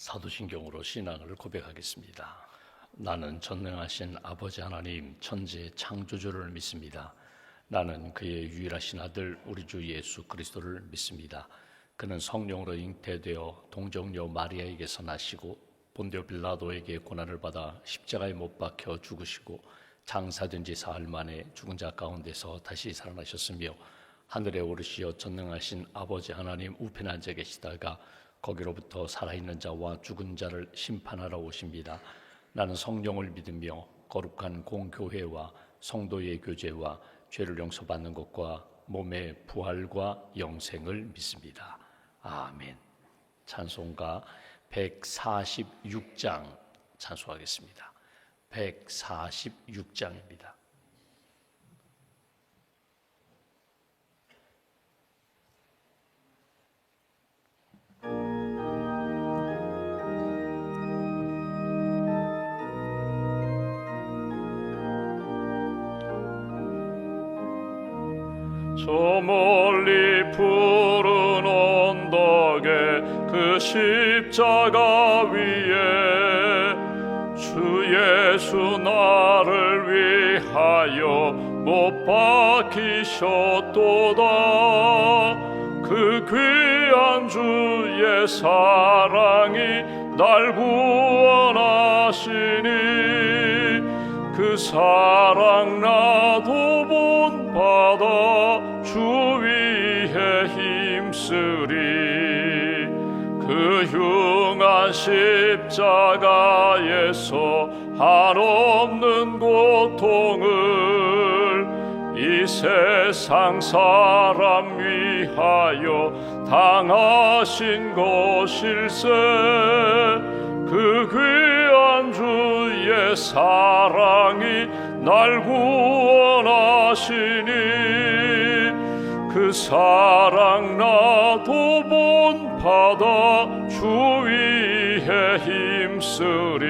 사도신경으로 신앙을 고백하겠습니다. 나는 전능하신 아버지 하나님 천지의 창조주를 믿습니다. 나는 그의 유일하신 아들 우리 주 예수 그리스도를 믿습니다. 그는 성령으로 잉태되어 동정녀 마리아에게서 나시고 본디오 빌라도에게 고난을 받아 십자가에 못 박혀 죽으시고 장사된 지 사흘 만에 죽은 자 가운데서 다시 살아나셨으며 하늘에 오르시어 전능하신 아버지 하나님 우편에 앉아 계시다가 거기로부터 살아있는 자와 죽은 자를 심판하러 오십니다. 나는 성령을 믿으며 거룩한 공교회와 성도의 교제와 죄를 용서받는 것과 몸의 부활과 영생을 믿습니다. 아멘. 찬송가 146장 찬송하겠습니다. 146장입니다. 저 멀리 푸른 언덕에 그 십자가 위에 주 예수 나를 위하여 못 박히셨도다. 그 귀한 주의 사랑이 날 구원하시니 그 사랑 나도 본받아 주 위에 힘쓰리. 그 흉한 십자가에서 한없는 고통을 이 세상 사람 위하여 당하신 것일세. 그 귀한 주의 사랑이 날 구원하시니 그 사랑 나도 본받아 주 위에 힘쓰리.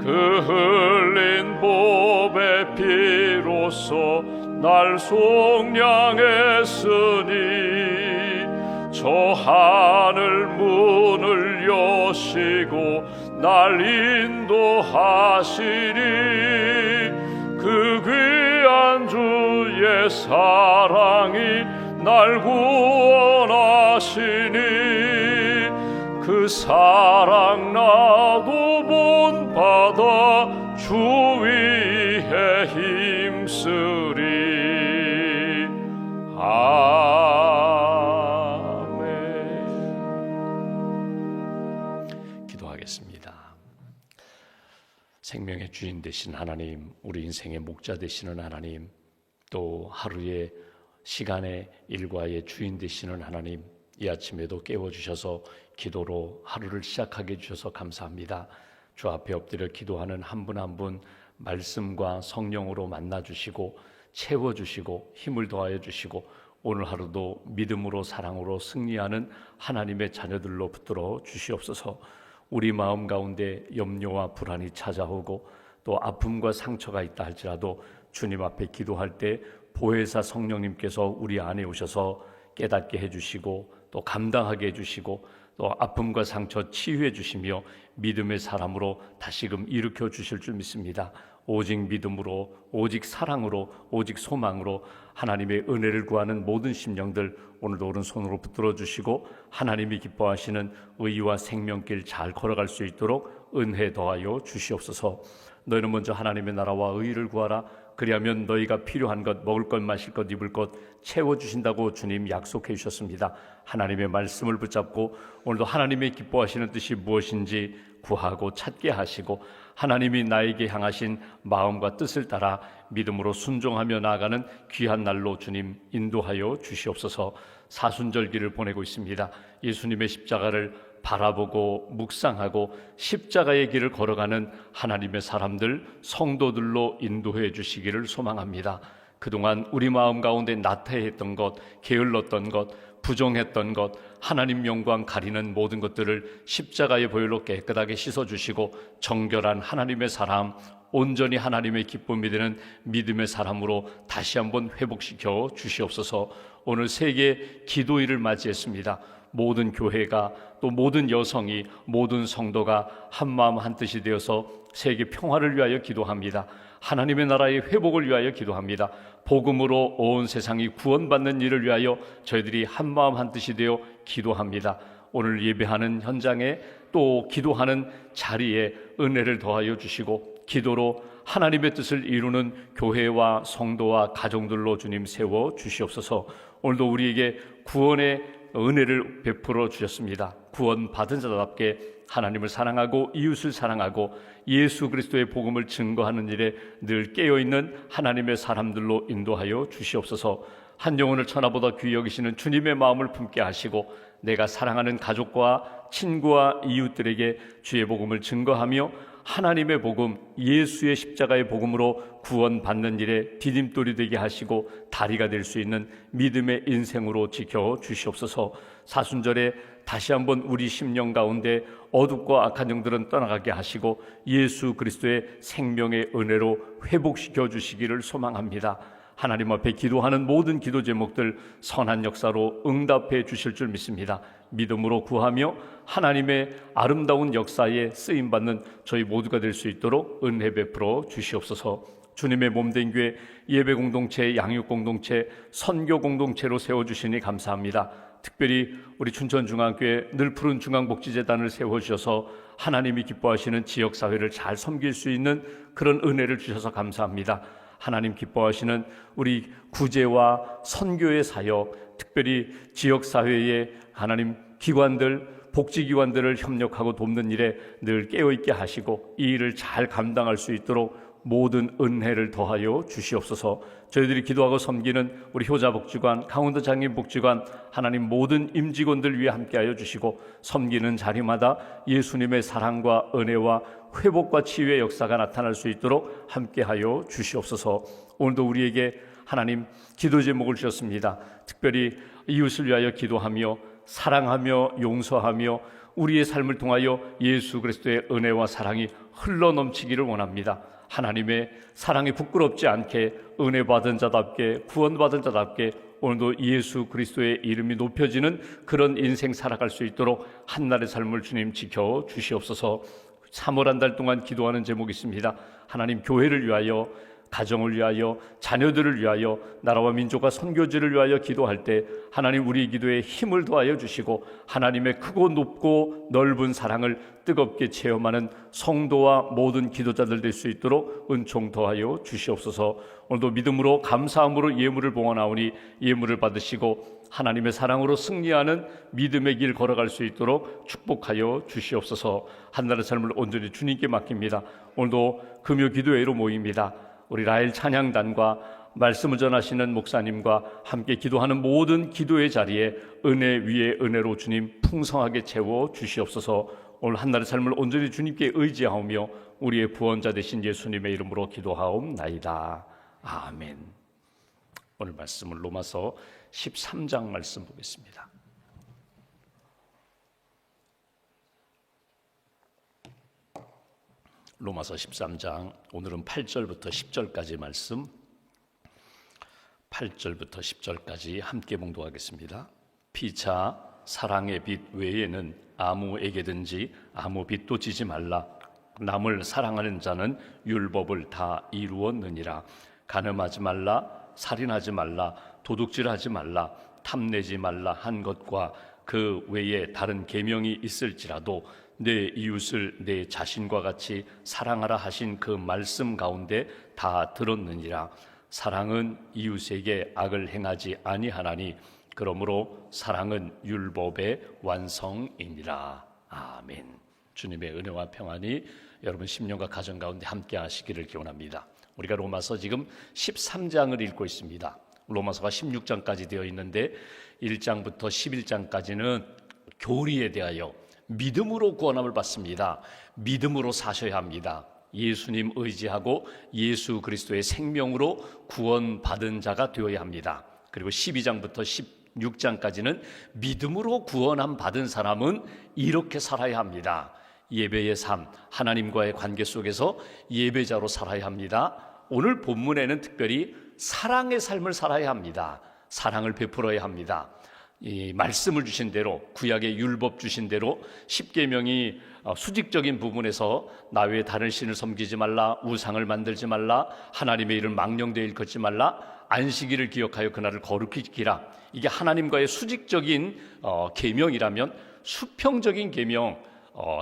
그 흘린 보배 피로써 날 속량했으니 저 하늘 문을 여시고 날 인도하시니 그 귀한 주의 사랑이 날 구원하시니 그 사랑 나도 본받아 주 위에 힘쓰리. 아멘. 기도하겠습니다. 생명의 주인 되신 하나님, 우리 인생의 목자 되시는 하나님, 또 하루의 시간의 일과의 주인 되시는 하나님, 이 아침에도 깨워주셔서 기도로 하루를 시작하게 해주셔서 감사합니다. 주 앞에 엎드려 기도하는 한 분 한 분 말씀과 성령으로 만나주시고 채워주시고 힘을 더하여 주시고 오늘 하루도 믿음으로 사랑으로 승리하는 하나님의 자녀들로 붙들어 주시옵소서. 우리 마음 가운데 염려와 불안이 찾아오고 또 아픔과 상처가 있다 할지라도 주님 앞에 기도할 때 보혜사 성령님께서 우리 안에 오셔서 깨닫게 해주시고 또 감당하게 해주시고 또 아픔과 상처 치유해 주시며 믿음의 사람으로 다시금 일으켜 주실 줄 믿습니다. 오직 믿음으로, 오직 사랑으로, 오직 소망으로 하나님의 은혜를 구하는 모든 심령들 오늘도 오른손으로 붙들어 주시고 하나님이 기뻐하시는 의와 생명길 잘 걸어갈 수 있도록 은혜 더하여 주시옵소서. 너희는 먼저 하나님의 나라와 의를 구하라. 그리하면 너희가 필요한 것, 먹을 것, 마실 것, 입을 것 채워주신다고 주님 약속해 주셨습니다. 하나님의 말씀을 붙잡고 오늘도 하나님의 기뻐하시는 뜻이 무엇인지 구하고 찾게 하시고 하나님이 나에게 향하신 마음과 뜻을 따라 믿음으로 순종하며 나아가는 귀한 날로 주님 인도하여 주시옵소서. 사순절기를 보내고 있습니다. 예수님의 십자가를 바라보고 묵상하고 십자가의 길을 걸어가는 하나님의 사람들, 성도들로 인도해 주시기를 소망합니다. 그동안 우리 마음 가운데 나태했던 것, 게을렀던 것, 부정했던 것, 하나님 영광 가리는 모든 것들을 십자가의 보혈로 깨끗하게 씻어주시고 정결한 하나님의 사람, 온전히 하나님의 기쁨이 되는 믿음의 사람으로 다시 한번 회복시켜 주시옵소서. 오늘 세계 기도일을 맞이했습니다. 모든 교회가 또 모든 여성이 모든 성도가 한마음 한뜻이 되어서 세계 평화를 위하여 기도합니다. 하나님의 나라의 회복을 위하여 기도합니다. 복음으로 온 세상이 구원받는 일을 위하여 저희들이 한마음 한뜻이 되어 기도합니다. 오늘 예배하는 현장에 또 기도하는 자리에 은혜를 더하여 주시고 기도로 하나님의 뜻을 이루는 교회와 성도와 가정들로 주님 세워 주시옵소서. 오늘도 우리에게 구원의 은혜를 베풀어 주셨습니다. 구원받은 자답게 하나님을 사랑하고 이웃을 사랑하고 예수 그리스도의 복음을 증거하는 일에 늘 깨어있는 하나님의 사람들로 인도하여 주시옵소서. 한 영혼을 천하보다 귀히 여기시는 주님의 마음을 품게 하시고 내가 사랑하는 가족과 친구와 이웃들에게 주의 복음을 증거하며 하나님의 복음, 예수의 십자가의 복음으로 구원받는 일에 디딤돌이 되게 하시고 다리가 될 수 있는 믿음의 인생으로 지켜 주시옵소서. 사순절에 다시 한번 우리 심령 가운데 어둡고 악한 영들은 떠나가게 하시고 예수 그리스도의 생명의 은혜로 회복시켜 주시기를 소망합니다. 하나님 앞에 기도하는 모든 기도 제목들 선한 역사로 응답해 주실 줄 믿습니다. 믿음으로 구하며 하나님의 아름다운 역사에 쓰임받는 저희 모두가 될 수 있도록 은혜 베풀어 주시옵소서. 주님의 몸된 교회, 예배 공동체, 양육 공동체, 선교 공동체로 세워주시니 감사합니다. 특별히 우리 춘천중앙교회 늘푸른 중앙복지재단을 세워주셔서 하나님이 기뻐하시는 지역사회를 잘 섬길 수 있는 그런 은혜를 주셔서 감사합니다. 하나님 기뻐하시는 우리 구제와 선교의 사역, 특별히 지역사회의 하나님 기관들, 복지기관들을 협력하고 돕는 일에 늘 깨어있게 하시고 이 일을 잘 감당할 수 있도록 모든 은혜를 더하여 주시옵소서. 저희들이 기도하고 섬기는 우리 효자복지관, 강원도 장애인복지관 하나님 모든 임직원들 위해 함께하여 주시고 섬기는 자리마다 예수님의 사랑과 은혜와 회복과 치유의 역사가 나타날 수 있도록 함께하여 주시옵소서. 오늘도 우리에게 하나님 기도 제목을 주셨습니다. 특별히 이웃을 위하여 기도하며 사랑하며 용서하며 우리의 삶을 통하여 예수 그리스도의 은혜와 사랑이 흘러넘치기를 원합니다. 하나님의 사랑이 부끄럽지 않게 은혜 받은 자답게 구원받은 자답게 오늘도 예수 그리스도의 이름이 높여지는 그런 인생 살아갈 수 있도록 한날의 삶을 주님 지켜 주시옵소서. 3월 한 달 동안 기도하는 제목이 있습니다. 하나님 교회를 위하여, 가정을 위하여, 자녀들을 위하여, 나라와 민족과 선교지를 위하여 기도할 때 하나님 우리 기도에 힘을 더하여 주시고 하나님의 크고 높고 넓은 사랑을 뜨겁게 체험하는 성도와 모든 기도자들 될 수 있도록 은총 더하여 주시옵소서. 오늘도 믿음으로 감사함으로 예물을 봉헌하오니 예물을 받으시고 하나님의 사랑으로 승리하는 믿음의 길 걸어갈 수 있도록 축복하여 주시옵소서. 한날의 삶을 온전히 주님께 맡깁니다. 오늘도 금요 기도회로 모입니다. 우리 라헬 찬양단과 말씀을 전하시는 목사님과 함께 기도하는 모든 기도의 자리에 은혜 위에 은혜로 주님 풍성하게 채워 주시옵소서. 오늘 한날의 삶을 온전히 주님께 의지하오며 우리의 구원자 되신 예수님의 이름으로 기도하옵나이다. 아멘. 오늘 말씀은 로마서 13장 말씀 보겠습니다. 로마서 13장 오늘은 8절부터 10절까지 말씀 8절부터 10절까지 함께 봉독하겠습니다. 피차 사랑의 빛 외에는 아무에게든지 아무 빚도 지지 말라. 남을 사랑하는 자는 율법을 다 이루었느니라. 간음하지 말라, 살인하지 말라, 도둑질하지 말라, 탐내지 말라 한 것과 그 외에 다른 계명이 있을지라도 내 이웃을 내 자신과 같이 사랑하라 하신 그 말씀 가운데 다 들었느니라. 사랑은 이웃에게 악을 행하지 아니하나니 그러므로 사랑은 율법의 완성이니라. 아멘. 주님의 은혜와 평안이 여러분 심령과 가정 가운데 함께 하시기를 기원합니다. 우리가 로마서 지금 13장을 읽고 있습니다. 로마서가 16장까지 되어 있는데 1장부터 11장까지는 교리에 대하여 믿음으로 구원함을 받습니다. 믿음으로 사셔야 합니다. 예수님 의지하고 예수 그리스도의 생명으로 구원받은 자가 되어야 합니다. 그리고 12장부터 16장까지는 믿음으로 구원함 받은 사람은 이렇게 살아야 합니다. 예배의 삶, 하나님과의 관계 속에서 예배자로 살아야 합니다. 오늘 본문에는 특별히 사랑의 삶을 살아야 합니다. 사랑을 베풀어야 합니다. 이 말씀을 주신 대로, 구약의 율법 주신 대로 십계명이 수직적인 부분에서 나 외에 다른 신을 섬기지 말라, 우상을 만들지 말라, 하나님의 이름을 망령되이 일컫지 말라, 안식일을 기억하여 그날을 거룩히 지키라. 이게 하나님과의 수직적인 계명이라면, 수평적인 계명,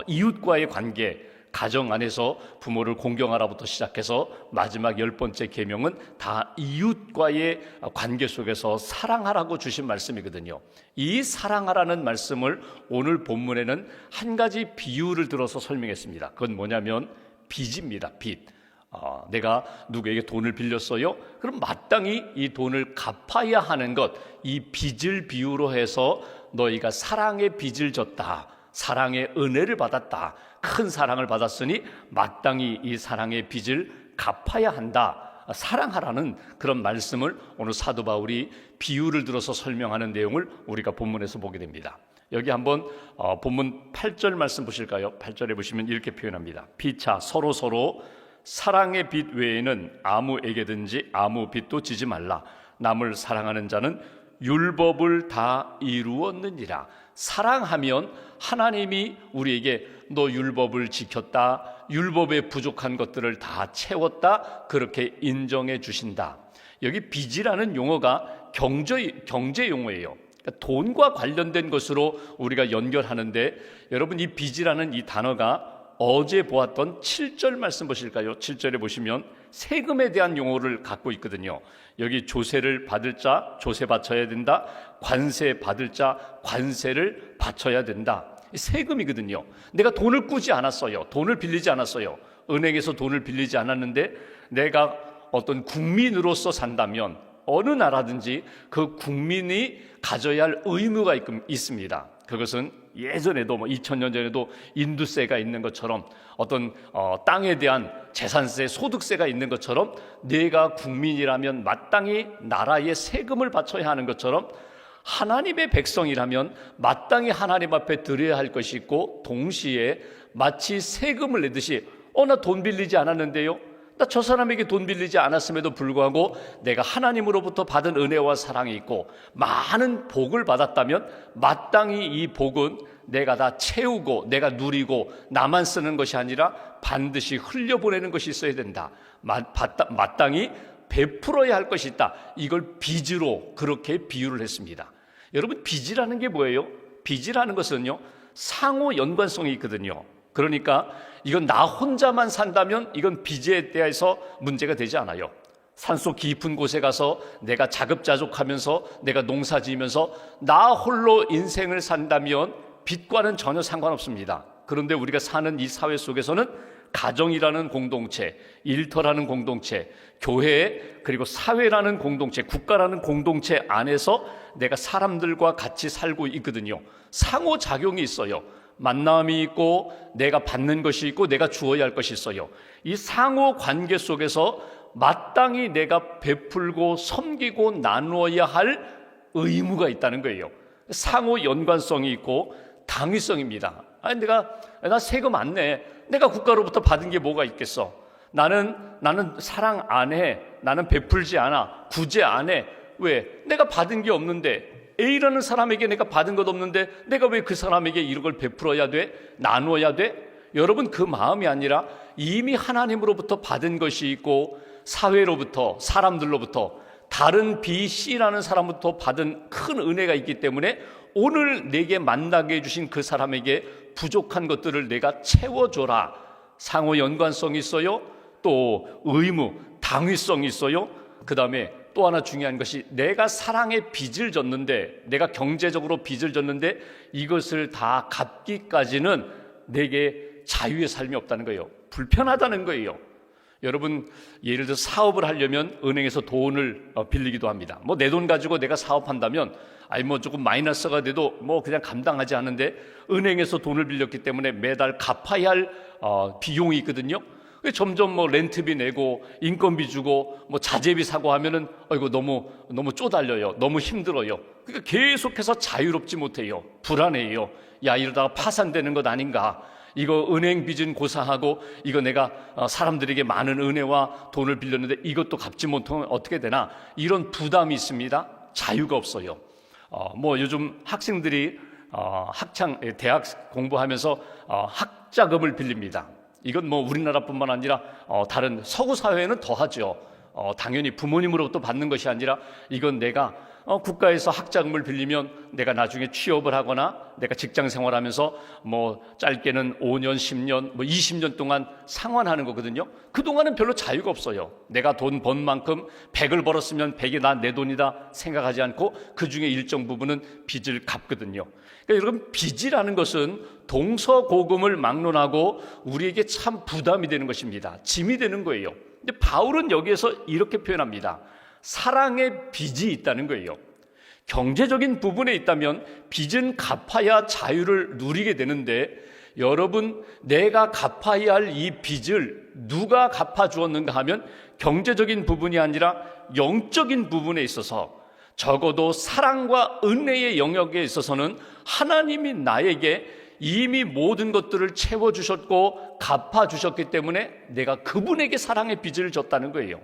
이웃과의 관계, 가정 안에서 부모를 공경하라부터 시작해서 마지막 10번째 계명은 다 이웃과의 관계 속에서 사랑하라고 주신 말씀이거든요. 이 사랑하라는 말씀을 오늘 본문에는 한 가지 비유를 들어서 설명했습니다. 그건 뭐냐면 빚입니다. 빚. 내가 누구에게 돈을 빌렸어요? 그럼 마땅히 이 돈을 갚아야 하는 것, 이 빚을 비유로 해서 너희가 사랑의 빚을 졌다, 사랑의 은혜를 받았다, 큰 사랑을 받았으니 마땅히 이 사랑의 빚을 갚아야 한다, 사랑하라는 그런 말씀을 오늘 사도 바울이 비유를 들어서 설명하는 내용을 우리가 본문에서 보게 됩니다. 여기 한번 본문 8절 말씀 보실까요? 8절에 보시면 이렇게 표현합니다. 피차 서로 사랑의 빚 외에는 아무에게든지 아무 빚도 지지 말라. 남을 사랑하는 자는 율법을 다 이루었느니라. 사랑하면 하나님이 우리에게 너 율법을 지켰다, 율법에 부족한 것들을 다 채웠다, 그렇게 인정해 주신다. 여기 빚이라는 용어가 경제 용어예요. 그러니까 돈과 관련된 것으로 우리가 연결하는데, 여러분 이 빚이라는 이 단어가 어제 보았던 7절 말씀 보실까요? 7절에 보시면 세금에 대한 용어를 갖고 있거든요. 여기 조세를 받을 자 조세 바쳐야 된다, 관세 받을 자 관세를 바쳐야 된다. 세금이거든요. 내가 돈을 꾸지 않았어요. 돈을 빌리지 않았어요. 은행에서 돈을 빌리지 않았는데 내가 어떤 국민으로서 산다면 어느 나라든지 그 국민이 가져야 할 의무가 있습니다. 그것은 예전에도 2000년 전에도 인두세가 있는 것처럼, 어떤 땅에 대한 재산세, 소득세가 있는 것처럼, 내가 국민이라면 마땅히 나라에 세금을 바쳐야 하는 것처럼 하나님의 백성이라면 마땅히 하나님 앞에 드려야 할 것이 있고, 동시에 마치 세금을 내듯이 나 돈 빌리지 않았는데요, 나 저 사람에게 돈 빌리지 않았음에도 불구하고 내가 하나님으로부터 받은 은혜와 사랑이 있고 많은 복을 받았다면 마땅히 이 복은 내가 다 채우고 내가 누리고 나만 쓰는 것이 아니라 반드시 흘려보내는 것이 있어야 된다. 마땅히 베풀어야 할 것이 있다. 이걸 빚으로 그렇게 비유를 했습니다. 여러분, 빚이라는 게 뭐예요? 빚이라는 것은요, 상호 연관성이 있거든요. 그러니까 이건 나 혼자만 산다면 이건 빚에 대해서 문제가 되지 않아요. 산속 깊은 곳에 가서 내가 자급자족하면서 내가 농사 지으면서 나 홀로 인생을 산다면 빚과는 전혀 상관없습니다. 그런데 우리가 사는 이 사회 속에서는 가정이라는 공동체, 일터라는 공동체, 교회, 그리고 사회라는 공동체, 국가라는 공동체 안에서 내가 사람들과 같이 살고 있거든요. 상호작용이 있어요. 만남이 있고 내가 받는 것이 있고 내가 주어야 할 것이 있어요. 이 상호 관계 속에서 마땅히 내가 베풀고 섬기고 나누어야 할 의무가 있다는 거예요. 상호 연관성이 있고 당위성입니다. 나 세금 안 내. 내가 국가로부터 받은 게 뭐가 있겠어? 나는 사랑 안 해. 나는 베풀지 않아. 구제 안 해. 왜? 내가 받은 게 없는데, A라는 사람에게 내가 받은 것 없는데 내가 왜 그 사람에게 이런 걸 베풀어야 돼? 나누어야 돼? 여러분, 그 마음이 아니라 이미 하나님으로부터 받은 것이 있고 사회로부터, 사람들로부터, 다른 B, C라는 사람부터 받은 큰 은혜가 있기 때문에 오늘 내게 만나게 해주신 그 사람에게 부족한 것들을 내가 채워줘라. 상호 연관성이 있어요. 또 의무, 당위성이 있어요. 그 다음에 또 하나 중요한 것이, 내가 사랑의 빚을 졌는데, 내가 경제적으로 빚을 졌는데 이것을 다 갚기까지는 내게 자유의 삶이 없다는 거예요. 불편하다는 거예요. 여러분, 예를 들어 사업을 하려면 은행에서 돈을 빌리기도 합니다. 내 돈 가지고 내가 사업한다면 조금 마이너스가 돼도 그냥 감당하지 않는데, 은행에서 돈을 빌렸기 때문에 매달 갚아야 할 비용이 있거든요. 점점 렌트비 내고 인건비 주고 자재비 사고 하면은 너무 쪼달려요. 너무 힘들어요. 그러니까 계속해서 자유롭지 못해요. 불안해요. 이러다가 파산되는 것 아닌가? 이거 은행 빚은 고사하고 이거 내가 사람들에게 많은 은혜와 돈을 빌렸는데 이것도 갚지 못하면 어떻게 되나? 이런 부담이 있습니다. 자유가 없어요. 뭐 요즘 학생들이 대학 공부하면서 학자금을 빌립니다. 이건 뭐 우리나라뿐만 아니라 다른 서구 사회는 더하죠. 당연히 부모님으로부터 받는 것이 아니라 이건 내가 국가에서 학자금을 빌리면 내가 나중에 취업을 하거나 내가 직장 생활하면서 뭐 짧게는 5년, 10년, 뭐 20년 동안 상환하는 거거든요. 그동안은 별로 자유가 없어요. 내가 돈 번 만큼 100을 벌었으면 100이 내 돈이다 생각하지 않고 그 중에 일정 부분은 빚을 갚거든요. 그러니까 여러분, 빚이라는 것은 동서고금을 막론하고 우리에게 참 부담이 되는 것입니다. 짐이 되는 거예요. 근데 바울은 여기에서 이렇게 표현합니다. 사랑의 빚이 있다는 거예요. 경제적인 부분에 있다면 빚은 갚아야 자유를 누리게 되는데, 여러분, 내가 갚아야 할 이 빚을 누가 갚아주었는가 하면 경제적인 부분이 아니라 영적인 부분에 있어서, 적어도 사랑과 은혜의 영역에 있어서는 하나님이 나에게 이미 모든 것들을 채워주셨고 갚아주셨기 때문에 내가 그분에게 사랑의 빚을 졌다는 거예요.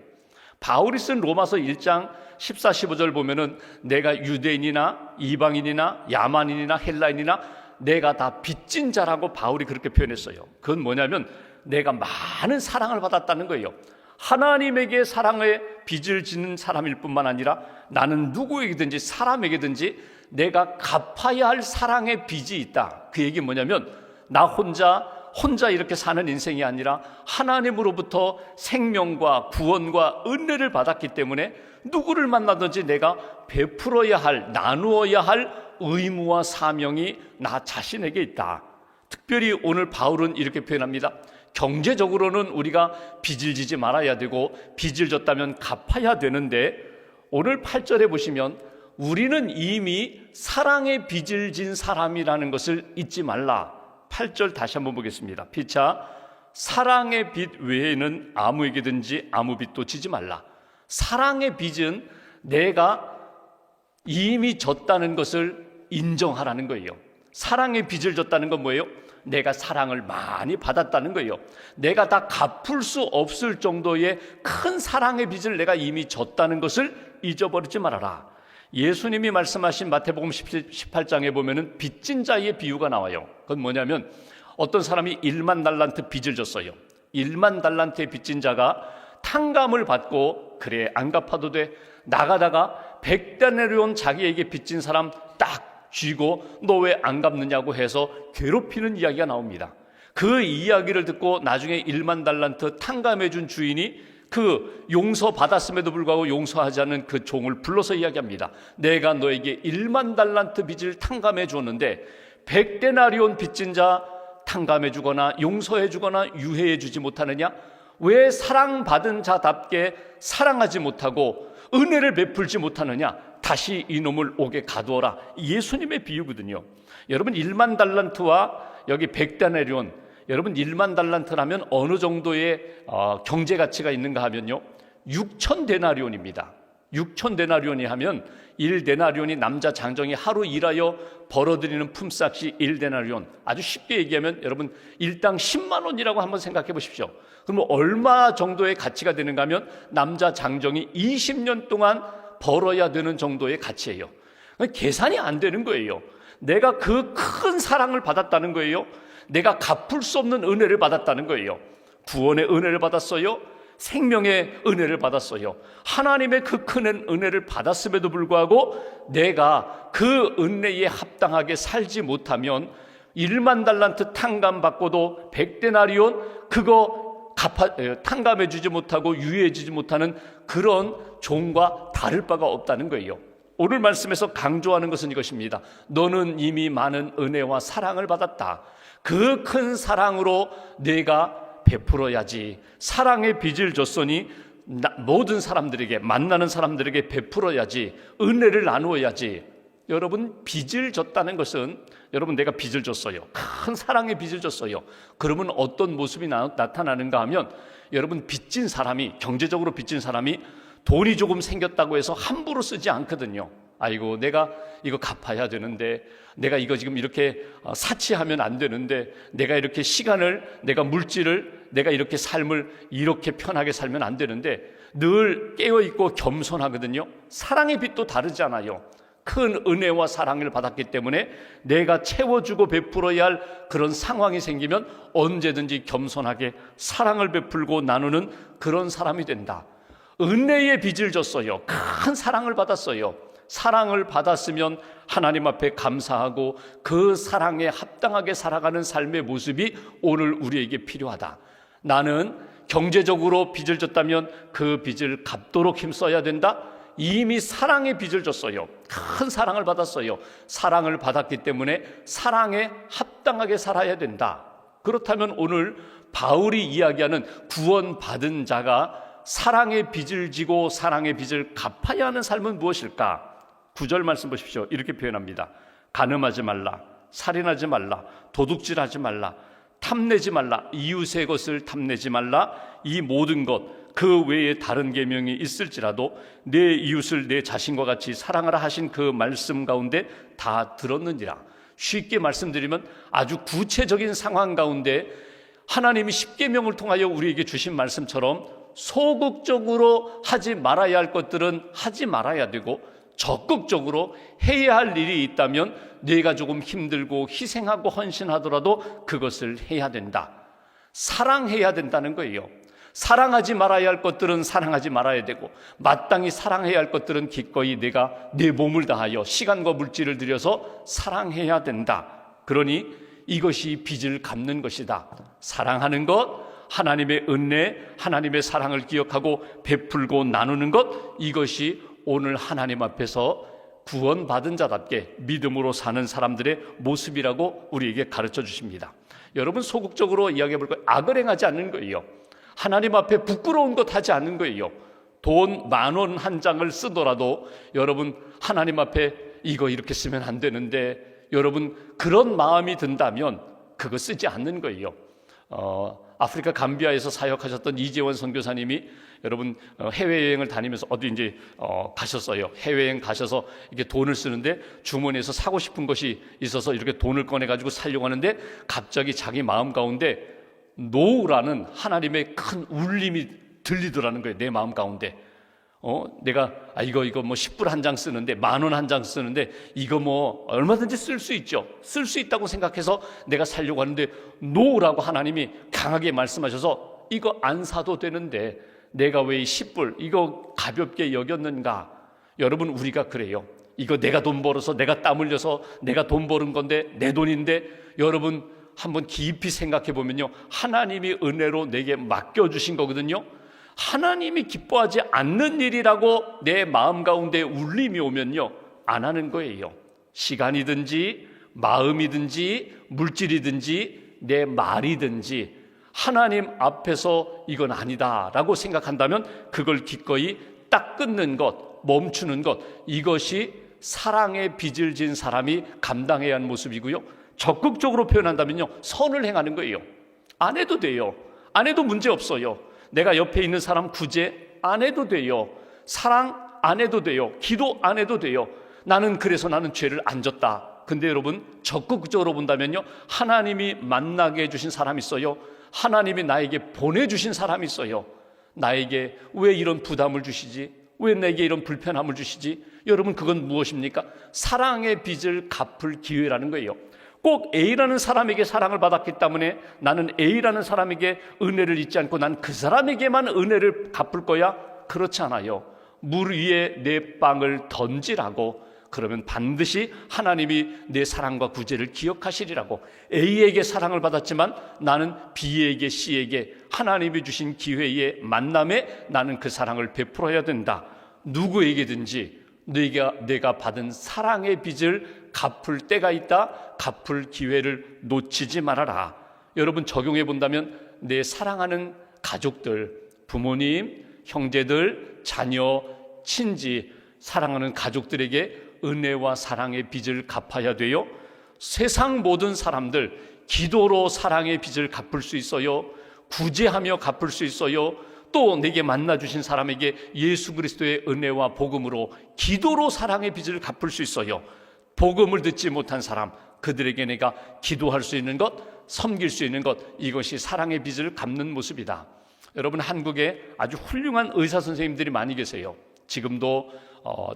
바울이 쓴 로마서 1장 14, 15절 보면은 내가 유대인이나 이방인이나 야만인이나 헬라인이나 내가 다 빚진 자라고 바울이 그렇게 표현했어요. 그건 뭐냐면 내가 많은 사랑을 받았다는 거예요. 하나님에게 사랑의 빚을 지는 사람일 뿐만 아니라 나는 누구에게든지 사람에게든지 내가 갚아야 할 사랑의 빚이 있다. 그 얘기 뭐냐면 나 혼자 이렇게 사는 인생이 아니라 하나님으로부터 생명과 구원과 은혜를 받았기 때문에 누구를 만나든지 내가 베풀어야 할, 나누어야 할 의무와 사명이 나 자신에게 있다. 특별히 오늘 바울은 이렇게 표현합니다. 경제적으로는 우리가 빚을 지지 말아야 되고 빚을 졌다면 갚아야 되는데, 오늘 8절에 보시면 우리는 이미 사랑의 빚을 진 사람이라는 것을 잊지 말라. 8절 다시 한번 보겠습니다. 피차 사랑의 빚 외에는 아무에게든지 아무 빚도 지지 말라. 사랑의 빚은 내가 이미 졌다는 것을 인정하라는 거예요. 사랑의 빚을 졌다는 건 뭐예요? 내가 사랑을 많이 받았다는 거예요. 내가 다 갚을 수 없을 정도의 큰 사랑의 빚을 내가 이미 졌다는 것을 잊어버리지 말아라. 예수님이 말씀하신 마태복음 18장에 보면은 빚진 자의 비유가 나와요. 그건 뭐냐면 어떤 사람이 1만 달란트 빚을 졌어요. 1만 달란트의 빚진 자가 탕감을 받고 그래 안 갚아도 돼 나가다가 100데나리온 자기에게 빚진 사람 딱 쥐고 너 왜 안 갚느냐고 해서 괴롭히는 이야기가 나옵니다. 그 이야기를 듣고 나중에 1만 달란트 탕감해 준 주인이 그 용서받았음에도 불구하고 용서하지 않는 그 종을 불러서 이야기합니다. 내가 너에게 1만 달란트 빚을 탕감해 주었는데 100데나리온 빚진 자 탕감해 주거나 용서해 주거나 유해해 주지 못하느냐? 왜 사랑받은 자답게 사랑하지 못하고 은혜를 베풀지 못하느냐? 다시 이놈을 옥에 가두어라. 예수님의 비유거든요. 여러분, 1만 달란트와 여기 100데나리온, 여러분 1만 달란트라면 어느 정도의 경제 가치가 있는가 하면요, 6,000데나리온입니다. 6,000데나리온이 하면 1데나리온이 남자 장정이 하루 일하여 벌어들이는 품삯이 1데나리온. 아주 쉽게 얘기하면 여러분 일당 10만 원이라고 한번 생각해 보십시오. 그러면 얼마 정도의 가치가 되는가 하면 남자 장정이 20년 동안 벌어야 되는 정도의 가치예요. 계산이 안 되는 거예요. 내가 그 큰 사랑을 받았다는 거예요. 내가 갚을 수 없는 은혜를 받았다는 거예요. 구원의 은혜를 받았어요. 생명의 은혜를 받았어요. 하나님의 그 큰 은혜를 받았음에도 불구하고 내가 그 은혜에 합당하게 살지 못하면 1만 달란트 탕감 받고도 100데나리온 그거 탕감해 주지 못하고 유예해 주지 못하는 그런 종과 다를 바가 없다는 거예요. 오늘 말씀에서 강조하는 것은 이것입니다. 너는 이미 많은 은혜와 사랑을 받았다. 그 큰 사랑으로 내가 베풀어야지. 사랑의 빚을 줬으니 모든 사람들에게, 만나는 사람들에게 베풀어야지. 은혜를 나누어야지. 여러분, 빚을 졌다는 것은, 여러분 내가 빚을 졌어요. 큰 사랑의 빚을 졌어요. 그러면 어떤 모습이 나타나는가 하면, 여러분 빚진 사람이, 경제적으로 빚진 사람이 돈이 조금 생겼다고 해서 함부로 쓰지 않거든요. 아이고 내가 이거 갚아야 되는데, 내가 이거 지금 이렇게 사치하면 안 되는데, 내가 이렇게 시간을, 내가 물질을, 내가 이렇게 삶을 이렇게 편하게 살면 안 되는데 늘 깨어있고 겸손하거든요. 사랑의 빚도 다르잖아요. 큰 은혜와 사랑을 받았기 때문에 내가 채워주고 베풀어야 할 그런 상황이 생기면 언제든지 겸손하게 사랑을 베풀고 나누는 그런 사람이 된다. 은혜의 빚을 졌어요. 큰 사랑을 받았어요. 사랑을 받았으면 하나님 앞에 감사하고 그 사랑에 합당하게 살아가는 삶의 모습이 오늘 우리에게 필요하다. 나는 경제적으로 빚을 졌다면 그 빚을 갚도록 힘써야 된다. 이미 사랑의 빚을 졌어요. 큰 사랑을 받았어요. 사랑을 받았기 때문에 사랑에 합당하게 살아야 된다. 그렇다면 오늘 바울이 이야기하는 구원받은 자가 사랑의 빚을 지고 사랑의 빚을 갚아야 하는 삶은 무엇일까? 9절 말씀 보십시오. 이렇게 표현합니다. 간음하지 말라, 살인하지 말라, 도둑질하지 말라, 탐내지 말라, 이웃의 것을 탐내지 말라. 이 모든 것 그 외에 다른 계명이 있을지라도 내 이웃을 내 자신과 같이 사랑하라 하신 그 말씀 가운데 다 들었느니라. 쉽게 말씀드리면 아주 구체적인 상황 가운데 하나님이 십계명을 통하여 우리에게 주신 말씀처럼 소극적으로 하지 말아야 할 것들은 하지 말아야 되고 적극적으로 해야 할 일이 있다면 내가 조금 힘들고 희생하고 헌신하더라도 그것을 해야 된다. 사랑해야 된다는 거예요. 사랑하지 말아야 할 것들은 사랑하지 말아야 되고 마땅히 사랑해야 할 것들은 기꺼이 내가 내 몸을 다하여 시간과 물질을 들여서 사랑해야 된다. 그러니 이것이 빚을 갚는 것이다. 사랑하는 것, 하나님의 은혜, 하나님의 사랑을 기억하고 베풀고 나누는 것, 이것이 오늘 하나님 앞에서 구원받은 자답게 믿음으로 사는 사람들의 모습이라고 우리에게 가르쳐 주십니다. 여러분, 소극적으로 이야기해 볼 거예요. 악을 행하지 않는 거예요. 하나님 앞에 부끄러운 것 하지 않는 거예요. 돈 10,000원 한 장을 쓰더라도 여러분 하나님 앞에 이거 이렇게 쓰면 안 되는데 여러분 그런 마음이 든다면 그거 쓰지 않는 거예요. 아프리카 감비아에서 사역하셨던 이재원 선교사님이 여러분 해외여행을 다니면서 어디 이제 가셨어요. 해외여행 가셔서 이렇게 돈을 쓰는데 주머니에서 사고 싶은 것이 있어서 이렇게 돈을 꺼내가지고 살려고 하는데 갑자기 자기 마음 가운데 노우라는 하나님의 큰 울림이 들리더라는 거예요. 내 마음 가운데. 내가 이거 뭐 10불 한 장 쓰는데 10,000원 한 장 쓰는데 이거 뭐 얼마든지 쓸 수 있죠. 쓸 수 있다고 생각해서 내가 살려고 하는데 노우라고 하나님이 강하게 말씀하셔서 이거 안 사도 되는데 내가 왜 이 10불 이거 가볍게 여겼는가? 여러분 우리가 그래요. 이거 내가 돈 벌어서 내가 땀 흘려서 내가 돈 버는 건데 내 돈인데 여러분 한번 깊이 생각해 보면요. 하나님이 은혜로 내게 맡겨주신 거거든요. 하나님이 기뻐하지 않는 일이라고 내 마음 가운데 울림이 오면요. 안 하는 거예요. 시간이든지 마음이든지 물질이든지 내 말이든지 하나님 앞에서 이건 아니다라고 생각한다면 그걸 기꺼이 딱 끊는 것, 멈추는 것, 이것이 사랑의 빚을 진 사람이 감당해야 하는 모습이고요. 적극적으로 표현한다면요, 선을 행하는 거예요. 안 해도 돼요. 안 해도 문제 없어요. 내가 옆에 있는 사람 구제 안 해도 돼요. 사랑 안 해도 돼요. 기도 안 해도 돼요. 나는 죄를 안 졌다. 근데 여러분 적극적으로 본다면요, 하나님이 만나게 해주신 사람이 있어요. 하나님이 나에게 보내주신 사람이 있어요. 나에게 왜 이런 부담을 주시지? 왜 내게 이런 불편함을 주시지? 여러분 그건 무엇입니까? 사랑의 빚을 갚을 기회라는 거예요. 꼭 A라는 사람에게 사랑을 받았기 때문에 나는 A라는 사람에게 은혜를 잊지 않고 난 그 사람에게만 은혜를 갚을 거야? 그렇지 않아요. 물 위에 내 빵을 던지라고. 그러면 반드시 하나님이 내 사랑과 구제를 기억하시리라고. A에게 사랑을 받았지만 나는 B에게 C에게 하나님이 주신 기회의 만남에 나는 그 사랑을 베풀어야 된다. 누구에게든지 내가 받은 사랑의 빚을 갚을 때가 있다. 갚을 기회를 놓치지 말아라. 여러분 적용해 본다면 내 사랑하는 가족들, 부모님, 형제들, 자녀, 친지, 사랑하는 가족들에게 은혜와 사랑의 빚을 갚아야 돼요. 세상 모든 사람들 기도로 사랑의 빚을 갚을 수 있어요. 구제하며 갚을 수 있어요. 또 내게 만나주신 사람에게 예수 그리스도의 은혜와 복음으로 기도로 사랑의 빚을 갚을 수 있어요. 복음을 듣지 못한 사람, 그들에게 내가 기도할 수 있는 것, 섬길 수 있는 것, 이것이 사랑의 빚을 갚는 모습이다. 여러분 한국에 아주 훌륭한 의사 선생님들이 많이 계세요. 지금도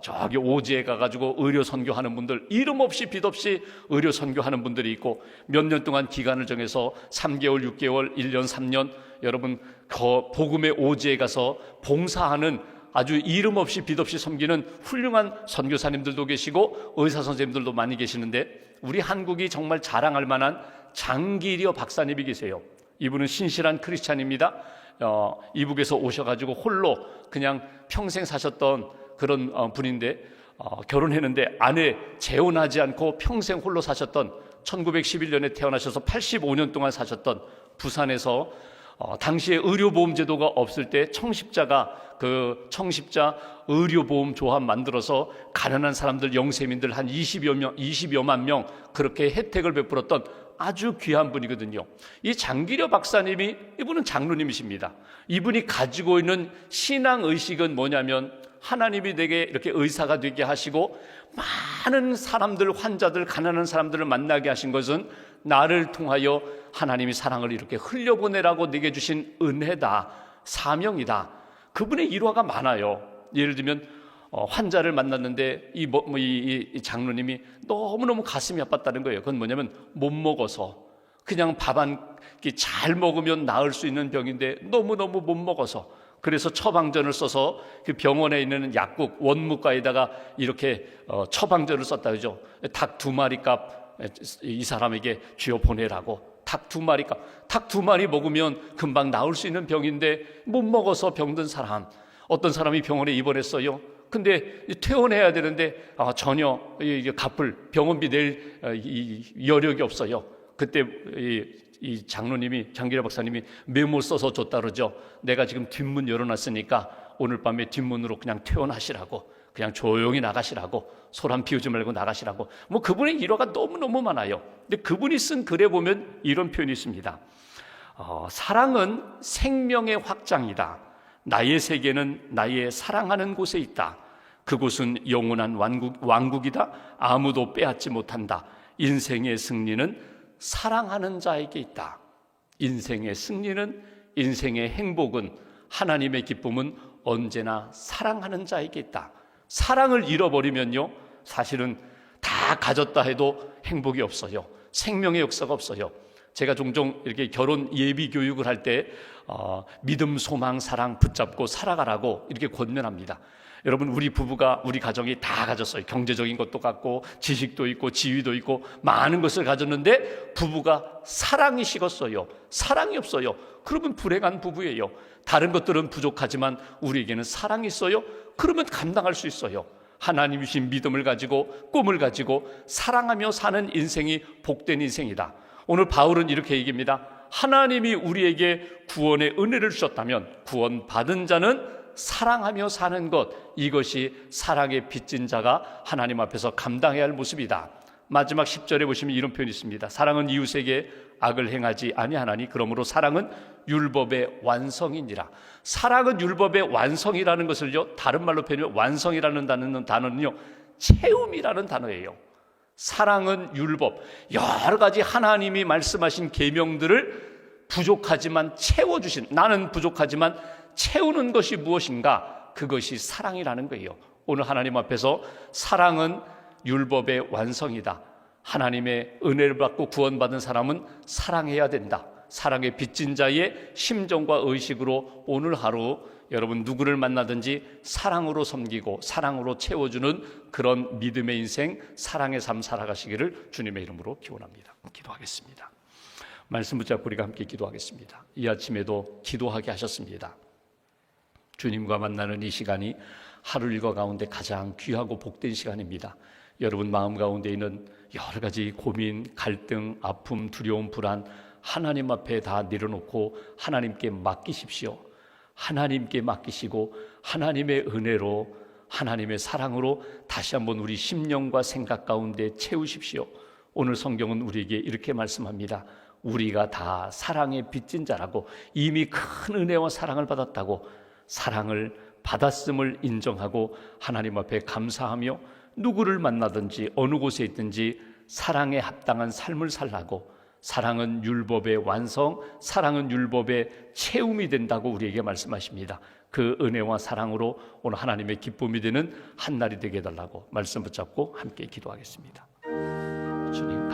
저기 오지에 가가지고 의료 선교하는 분들, 이름 없이 빛 없이 의료 선교하는 분들이 있고, 몇 년 동안 기간을 정해서 3개월, 6개월, 1년, 3년 여러분 복음의 오지에 가서 봉사하는 아주 이름 없이 빛 없이 섬기는 훌륭한 선교사님들도 계시고 의사 선생님들도 많이 계시는데, 우리 한국이 정말 자랑할 만한 장기려 박사님이 계세요. 이분은 신실한 크리스찬입니다. 이북에서 오셔가지고 홀로 그냥 평생 사셨던 그런 분인데, 결혼했는데 아내 재혼하지 않고 평생 홀로 사셨던, 1911년에 태어나셔서 85년 동안 사셨던 부산에서 당시에 의료보험제도가 없을 때 청십자가 그 청십자 의료보험 조합 만들어서 가난한 사람들, 영세민들 한 20여만 명 그렇게 혜택을 베풀었던 아주 귀한 분이거든요. 이 장기려 박사님이, 이분은 장로님이십니다. 이분이 가지고 있는 신앙의식은 뭐냐면, 하나님이 내게 이렇게 의사가 되게 하시고 많은 사람들, 환자들, 가난한 사람들을 만나게 하신 것은 나를 통하여 하나님이 사랑을 이렇게 흘려보내라고 내게 주신 은혜다, 사명이다. 그분의 일화가 많아요. 예를 들면 환자를 만났는데 이 장로님이 너무너무 가슴이 아팠다는 거예요. 그건 뭐냐면 못 먹어서, 그냥 밥 한 끼 잘 먹으면 나을 수 있는 병인데 너무너무 못 먹어서, 그래서 처방전을 써서 그 병원에 있는 약국 원무과에다가 이렇게 처방전을 썼다 그러죠. 닭 2마리 값 이 사람에게 쥐어 보내라고. 닭 2마리 값, 닭 2마리 먹으면 금방 나을 수 있는 병인데 못 먹어서 병든 사람, 어떤 사람이 병원에 입원했어요. 근데 퇴원해야 되는데 전혀 갚을 병원비 낼 여력이 없어요. 그때 이 장로님이, 장기려 박사님이 메모 써서 줬다 그러죠. 내가 지금 뒷문 열어놨으니까 오늘 밤에 뒷문으로 그냥 퇴원하시라고, 그냥 조용히 나가시라고, 소란 피우지 말고 나가시라고. 뭐 그분의 일화가 너무너무 많아요. 근데 그분이 쓴 글에 보면 이런 표현이 있습니다. 사랑은 생명의 확장이다. 나의 세계는 나의 사랑하는 곳에 있다. 그곳은 영원한 왕국이다. 아무도 빼앗지 못한다. 인생의 승리는 사랑하는 자에게 있다. 인생의 승리는, 인생의 행복은, 하나님의 기쁨은 언제나 사랑하는 자에게 있다. 사랑을 잃어버리면요, 사실은 다 가졌다 해도 행복이 없어요. 생명의 역사가 없어요. 제가 종종 이렇게 결혼 예비 교육을 할 때 믿음, 소망, 사랑 붙잡고 살아가라고 이렇게 권면합니다. 여러분, 우리 부부가, 우리 가정이 다 가졌어요. 경제적인 것도 갖고, 지식도 있고, 지위도 있고, 많은 것을 가졌는데 부부가 사랑이 식었어요. 사랑이 없어요. 그러면 불행한 부부예요. 다른 것들은 부족하지만 우리에게는 사랑이 있어요. 그러면 감당할 수 있어요. 하나님 주신 믿음을 가지고, 꿈을 가지고 사랑하며 사는 인생이 복된 인생이다. 오늘 바울은 이렇게 얘기합니다. 하나님이 우리에게 구원의 은혜를 주셨다면 구원받은 자는 사랑하며 사는 것, 이것이 사랑에 빚진 자가 하나님 앞에서 감당해야 할 모습이다. 마지막 10절에 보시면 이런 표현이 있습니다. 사랑은 이웃에게 악을 행하지 아니하나니 그러므로 사랑은 율법의 완성이니라. 사랑은 율법의 완성이라는 것을요, 다른 말로 표현하면 완성이라는 단어는요, 채움이라는 단어예요. 사랑은 율법, 여러 가지 하나님이 말씀하신 계명들을 부족하지만 채워주신, 나는 부족하지만 채우는 것이 무엇인가? 그것이 사랑이라는 거예요. 오늘 하나님 앞에서 사랑은 율법의 완성이다. 하나님의 은혜를 받고 구원받은 사람은 사랑해야 된다. 사랑에 빚진 자의 심정과 의식으로 오늘 하루 여러분 누구를 만나든지 사랑으로 섬기고 사랑으로 채워주는 그런 믿음의 인생, 사랑의 삶 살아가시기를 주님의 이름으로 기원합니다. 기도하겠습니다. 말씀 붙잡고 우리가 함께 기도하겠습니다. 이 아침에도 기도하게 하셨습니다. 주님과 만나는 이 시간이 하루 일과 가운데 가장 귀하고 복된 시간입니다. 여러분 마음 가운데 있는 여러 가지 고민, 갈등, 아픔, 두려움, 불안 하나님 앞에 다 내려놓고 하나님께 맡기십시오. 하나님께 맡기시고 하나님의 은혜로, 하나님의 사랑으로 다시 한번 우리 심령과 생각 가운데 채우십시오. 오늘 성경은 우리에게 이렇게 말씀합니다. 우리가 다 사랑에 빚진 자라고, 이미 큰 은혜와 사랑을 받았다고, 사랑을 받았음을 인정하고 하나님 앞에 감사하며 누구를 만나든지 어느 곳에 있든지 사랑에 합당한 삶을 살라고, 사랑은 율법의 완성, 사랑은 율법의 채움이 된다고 우리에게 말씀하십니다. 그 은혜와 사랑으로 오늘 하나님의 기쁨이 되는 한 날이 되게 해달라고 말씀 붙잡고 함께 기도하겠습니다. 주님,